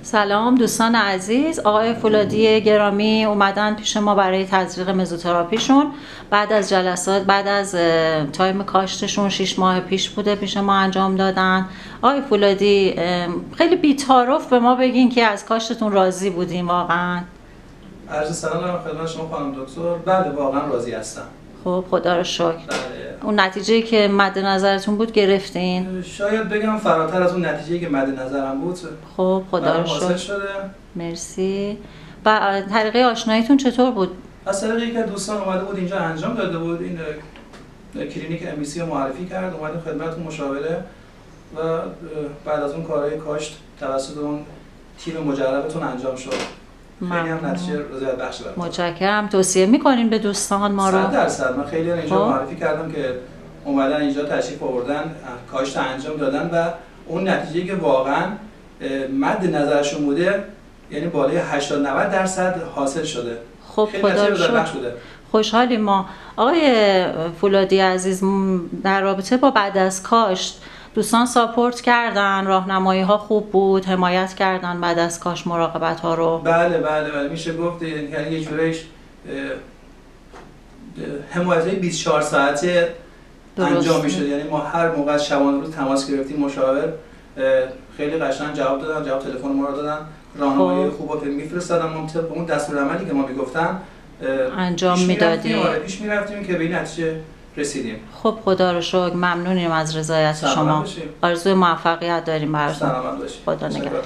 سلام دوستان عزیز، آقای فولادی گرامی اومدن پیش ما برای تزریق مزوتراپیشون بعد از جلسات، بعد از تایم کاشتشون 6 ماه پیش بوده پیش ما انجام دادن. آقای فولادی خیلی بی‌تعارف به ما بگین که از کاشتتون راضی بودین واقعا. عرض سلام دارم خدمت شما خانم دکتر. بله واقعا راضی هستم. خب خدا رو شکر. بله. اون نتیجه‌ای که مد نظرتون بود گرفتین؟ شاید بگم فراتر از اون نتیجه‌ای که مد نظرم بود. خب خدا رو حاصل شکر. شده. مرسی. و طریقه آشناییتون چطور بود؟ از طریق یکی از دوستان اومده بود اینجا انجام داده بود، این کلینیک MBC رو معرفی کرد، اومدیم خدمتتون مشاوره و بعد از اون کارهای کاشت توسط اون تیم مجربتون انجام شد. خیلی هم نتیجه رضایت بخش بود. متشکرم. توصیه می‌کنین به دوستان ما رو؟ 100% من خیلی اینجا معرفی کردم که اومدن اینجا تشریف آوردن، کاشت انجام دادن و اون نتیجه‌ای که واقعا مد نظرشون بوده یعنی بالای 80-90% حاصل شده. خب خدا رو شکر. خوشحالیم ما. آقای فولادی عزیز، در رابطه با بعد از کاشت دوستان ساپورت کردن، راهنمایی ها خوب بود، حمایت کردن بعد از کاشت مراقبت ها رو؟ بله میشه گفت یعنی یه جوریش حمایت 24 ساعته انجام میشد. یعنی ما هر موقع شبانه روز تماس گرفتیم، مشاور خیلی قشنگ جواب دادن، جواب تلفن ما رو دادن، راهنمایی خوبا که میفرستادن، ما طبق اون دستورالعملی که ما میگفتن انجام میدادیم. پیش میرفتیم که به این نتیجه رسیدیم. خب خدا رو شکر. ممنونیم از رضایت شما. آرزوی موفقیت داریم براتون. سلامت باشید. خدا نگهدار.